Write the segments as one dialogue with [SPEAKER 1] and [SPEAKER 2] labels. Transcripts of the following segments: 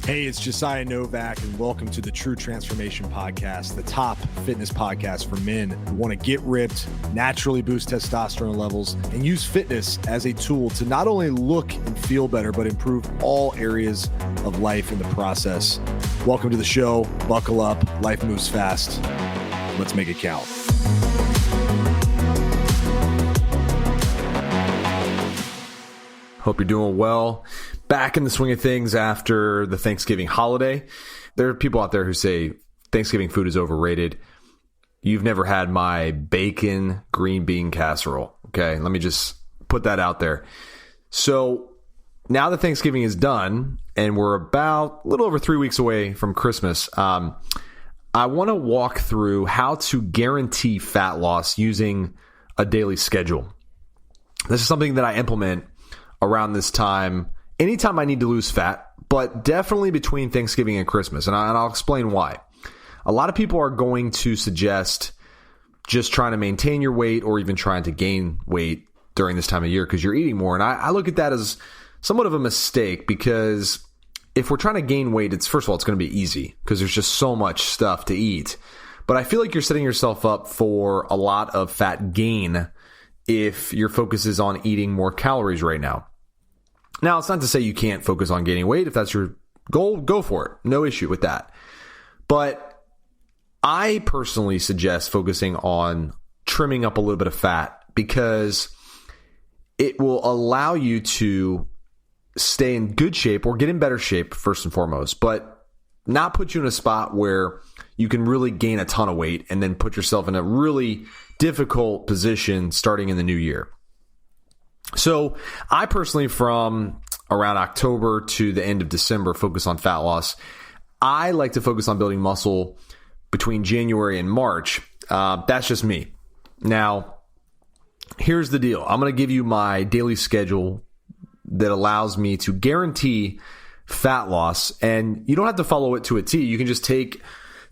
[SPEAKER 1] Hey, it's Josiah Novak, and welcome to the True Transformation Podcast, the top fitness podcast for men who want to get ripped, naturally boost testosterone levels, and use fitness as a tool to not only look and feel better, but improve all areas of life in the process. Welcome to the show. Buckle up. Life moves fast. Let's make it count. Hope you're doing well. Back in the swing of things after the Thanksgiving holiday. There are people out there who say Thanksgiving food is overrated. You've never had my bacon green bean casserole. Okay, let me just put that out there. So now that Thanksgiving is done and we're about a little over 3 weeks away from Christmas, I want to walk through how to guarantee fat loss using a daily schedule. This is something that I implement around this time. Anytime I need to lose fat, but definitely between Thanksgiving and Christmas. And I'll explain why. A lot of people are going to suggest just trying to maintain your weight or even trying to gain weight during this time of year because you're eating more. And I look at that as somewhat of a mistake because if we're trying to gain weight, first of all, it's going to be easy because there's just so much stuff to eat. But I feel like you're setting yourself up for a lot of fat gain if your focus is on eating more calories right now. Now, it's not to say you can't focus on gaining weight. If that's your goal, go for it. No issue with that. But I personally suggest focusing on trimming up a little bit of fat because it will allow you to stay in good shape or get in better shape first and foremost, but not put you in a spot where you can really gain a ton of weight and then put yourself in a really difficult position starting in the new year. So I personally, from around October to the end of December, focus on fat loss. I like to focus on building muscle between January and March. That's just me. Now, here's the deal. I'm going to give you my daily schedule that allows me to guarantee fat loss. And you don't have to follow it to a T. You can just take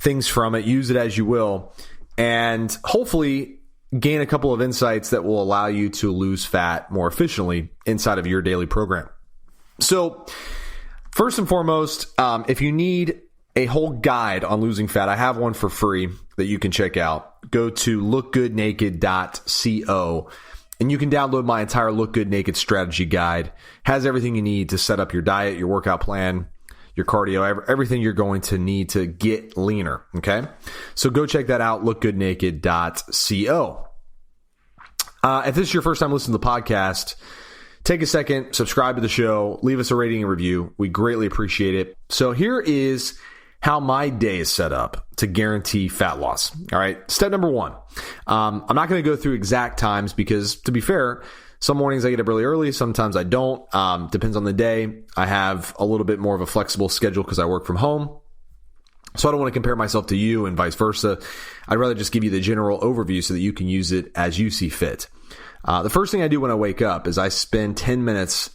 [SPEAKER 1] things from it, use it as you will, and hopefully gain a couple of insights that will allow you to lose fat more efficiently inside of your daily program. So first and foremost, if you need a whole guide on losing fat, I have one for free that you can check out. Go to lookgoodnaked.co and you can download my entire Look Good Naked strategy guide. Has everything you need to set up your diet, your workout plan, your cardio, everything you're going to need to get leaner, okay? So go check that out, lookgoodnaked.co. If this is your first time listening to the podcast, take a second, subscribe to the show, leave us a rating and review. We greatly appreciate it. So here is how my day is set up to guarantee fat loss. All right, step number one. I'm not going to go through exact times because, to be fair, some mornings I get up really early, sometimes I don't. Depends on the day. I have a little bit more of a flexible schedule because I work from home. So I don't want to compare myself to you and vice versa. I'd rather just give you the general overview so that you can use it as you see fit. The first thing I do when I wake up is I spend 10 minutes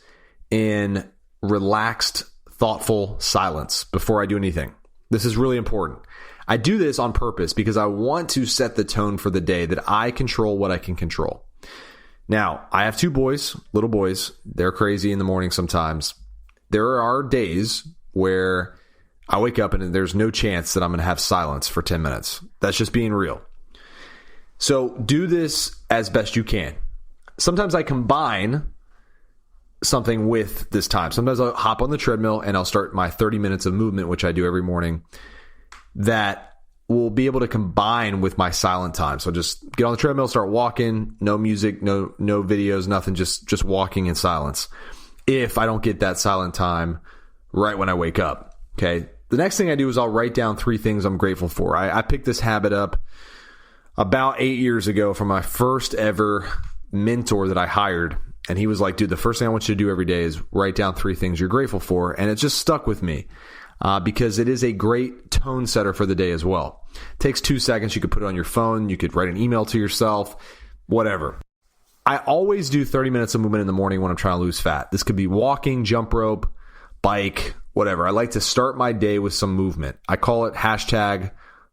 [SPEAKER 1] in relaxed, thoughtful silence before I do anything. This is really important. I do this on purpose because I want to set the tone for the day that I control what I can control. Now, I have two boys, little boys. They're crazy in the morning sometimes. There are days where I wake up and there's no chance that I'm going to have silence for 10 minutes. That's just being real. So do this as best you can. Sometimes I combine something with this time. Sometimes I'll hop on the treadmill and I'll start my 30 minutes of movement, which I do every morning, that will be able to combine with my silent time. So just get on the treadmill, start walking, no music, no videos, nothing, just walking in silence. If I don't get that silent time right when I wake up, okay? The next thing I do is I'll write down 3 things I'm grateful for. I picked this habit up about 8 years ago from my first ever mentor that I hired. And he was like, dude, the first thing I want you to do every day is write down 3 things you're grateful for. And it just stuck with me because it is a great tone setter for the day as well. It takes 2 seconds. You could put it on your phone. You could write an email to yourself, whatever. I always do 30 minutes of movement in the morning when I'm trying to lose fat. This could be walking, jump rope, bike, whatever. I like to start my day with some movement. I call it hashtag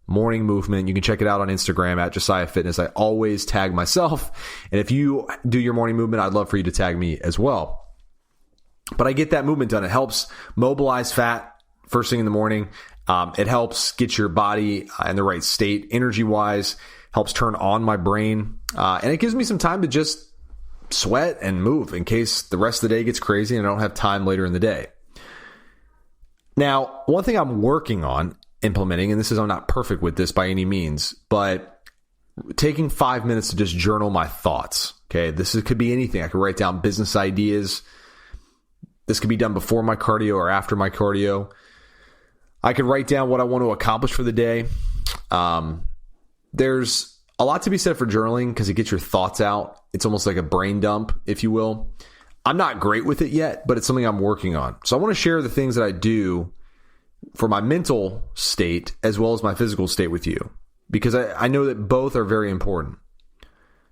[SPEAKER 1] morning movement. You can check it out on Instagram at Josiah Fitness. I always tag myself. And if you do your morning movement, I'd love for you to tag me as well. But I get that movement done. It helps mobilize fat first thing in the morning. It helps get your body in the right state, energy-wise, helps turn on my brain, and it gives me some time to just sweat and move in case the rest of the day gets crazy and I don't have time later in the day. Now, one thing I'm working on implementing, and I'm not perfect with this by any means, but taking 5 minutes to just journal my thoughts. Okay, could be anything. I could write down business ideas. This could be done before my cardio or after my cardio. I could write down what I want to accomplish for the day. There's a lot to be said for journaling because it gets your thoughts out. It's almost like a brain dump, if you will. I'm not great with it yet, but it's something I'm working on. So I want to share the things that I do for my mental state as well as my physical state with you, because I know that both are very important.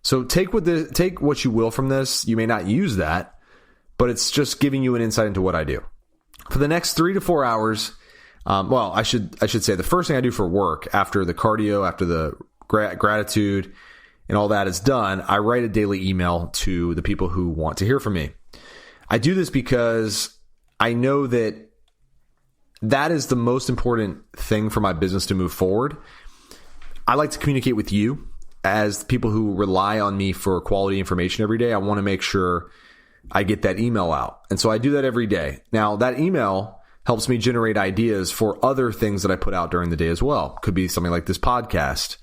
[SPEAKER 1] So take what you will from this. You may not use that, but it's just giving you an insight into what I do. For the next 3 to 4 hours, I should say the first thing I do for work after the cardio, after the gratitude and all that is done, I write a daily email to the people who want to hear from me. I do this because I know that is the most important thing for my business to move forward. I like to communicate with you as people who rely on me for quality information every day. I want to make sure I get that email out. And so I do that every day. Now, that email helps me generate ideas for other things that I put out during the day as well. Could be something like this podcast.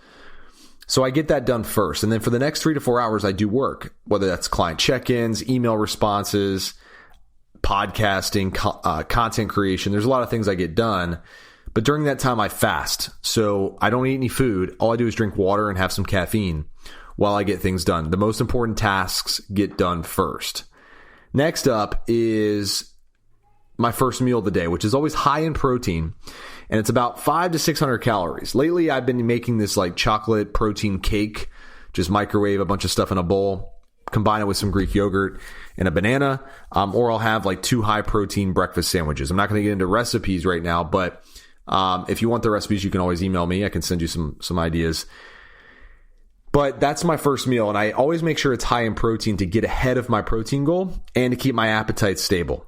[SPEAKER 1] So I get that done first. And then for the next 3 to 4 hours, I do work, whether that's client check-ins, email responses, podcasting, content creation. There's a lot of things I get done. But during that time, I fast. So I don't eat any food. All I do is drink water and have some caffeine while I get things done. The most important tasks get done first. Next up is my first meal of the day, which is always high in protein. And it's about 500 to 600 calories. Lately, I've been making this like chocolate protein cake, just microwave a bunch of stuff in a bowl, combine it with some Greek yogurt and a banana, or I'll have like 2 high protein breakfast sandwiches. I'm not going to get into recipes right now, but if you want the recipes, you can always email me. I can send you some ideas. But that's my first meal, and I always make sure it's high in protein to get ahead of my protein goal and to keep my appetite stable.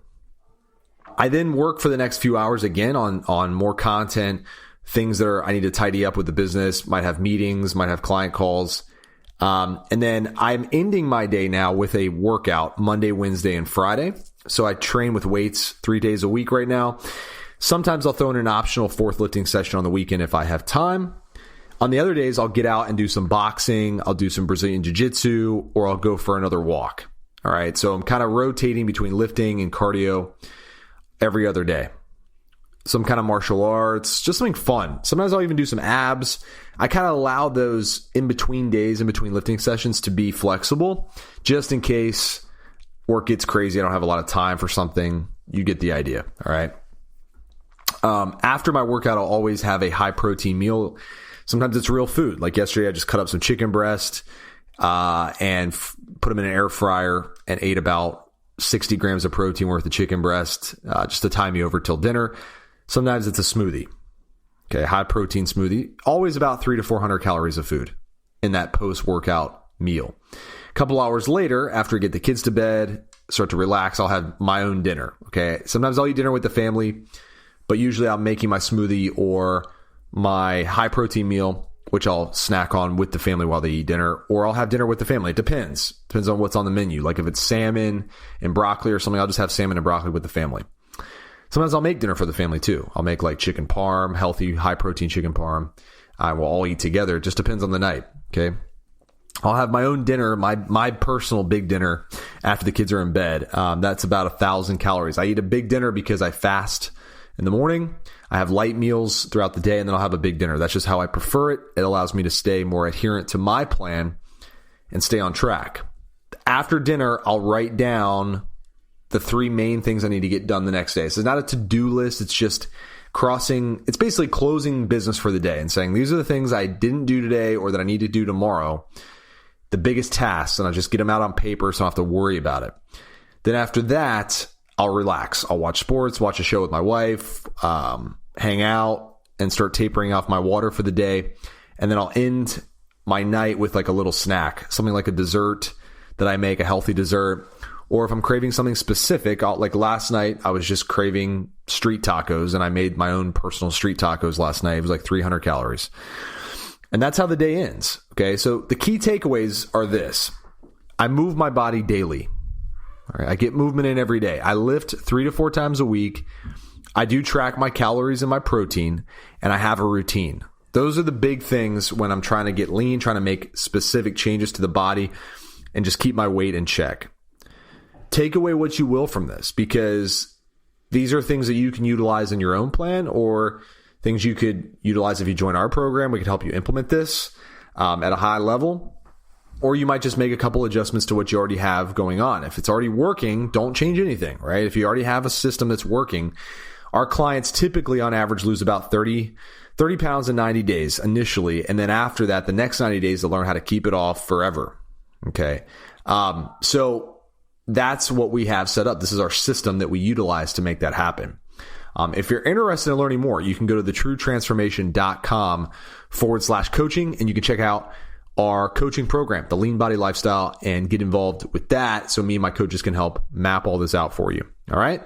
[SPEAKER 1] I then work for the next few hours again on more content, things that I need to tidy up with the business, might have meetings, might have client calls. And then I'm ending my day now with a workout Monday, Wednesday, and Friday. So I train with weights 3 days a week right now. Sometimes I'll throw in an optional 4th lifting session on the weekend if I have time. On the other days, I'll get out and do some boxing, I'll do some Brazilian jiu-jitsu, or I'll go for another walk. All right, so I'm kind of rotating between lifting and cardio every other day. Some kind of martial arts, just something fun. Sometimes I'll even do some abs. I kind of allow those in between days, in between lifting sessions to be flexible, just in case work gets crazy. I don't have a lot of time for something. You get the idea. All right. After my workout, I'll always have a high protein meal. Sometimes it's real food. Like yesterday, I just cut up some chicken breast and put them in an air fryer and ate about 60 grams of protein worth of chicken breast just to tie me over till dinner. Sometimes it's a smoothie. Okay, high protein smoothie. Always about 300 to 400 calories of food in that post-workout meal. A couple hours later, after I get the kids to bed, start to relax, I'll have my own dinner. Okay, sometimes I'll eat dinner with the family, but usually I'm making my smoothie or my high protein meal, which I'll snack on with the family while they eat dinner, or I'll have dinner with the family. It depends. Depends on what's on the menu. Like if it's salmon and broccoli or something, I'll just have salmon and broccoli with the family. Sometimes I'll make dinner for the family too. I'll make like chicken parm, healthy, high protein chicken parm. We'll all eat together. It just depends on the night. Okay. I'll have my own dinner, my personal big dinner after the kids are in bed. That's about 1,000 calories. I eat a big dinner because I fast in the morning. I have light meals throughout the day, and then I'll have a big dinner. That's just how I prefer it. It allows me to stay more adherent to my plan and stay on track. After dinner, I'll write down the 3 main things I need to get done the next day. So it's not a to-do list. It's just it's basically closing business for the day and saying, these are the things I didn't do today or that I need to do tomorrow, the biggest tasks, and I'll just get them out on paper so I don't have to worry about it. Then after that, I'll relax. I'll watch sports, watch a show with my wife, hang out, and start tapering off my water for the day. And then I'll end my night with like a little snack, something like a dessert that I make, a healthy dessert, Or if I'm craving something specific, like last night, I was just craving street tacos, and I made my own personal street tacos last night. It was like 300 calories. And that's how the day ends. Okay, so the key takeaways are this. I move my body daily. All right, I get movement in every day. I lift 3 to 4 times a week. I do track my calories and my protein, and I have a routine. Those are the big things when I'm trying to get lean, trying to make specific changes to the body, and just keep my weight in check. Take away what you will from this, because these are things that you can utilize in your own plan, or things you could utilize if you join our program. We could help you implement this at a high level. Or you might just make a couple adjustments to what you already have going on. If it's already working, don't change anything, right? If you already have a system that's working, our clients typically on average lose about 30 pounds in 90 days initially. And then after that, the next 90 days, they'll learn how to keep it off forever. Okay. So that's what we have set up. This is our system that we utilize to make that happen. If you're interested in learning more, you can go to thetruetransformation.com/coaching, and you can check out our coaching program, the Lean Body Lifestyle, and get involved with that so me and my coaches can help map all this out for you. All right.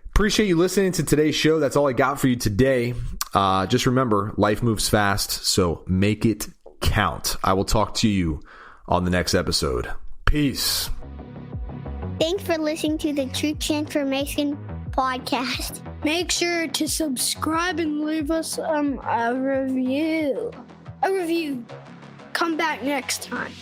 [SPEAKER 1] Appreciate you listening to today's show. That's all I got for you today. Just remember, life moves fast, so make it count. I will talk to you on the next episode. Peace.
[SPEAKER 2] Thanks for listening to the True Transformation Podcast.
[SPEAKER 3] Make sure to subscribe and leave us a review. Come back next time.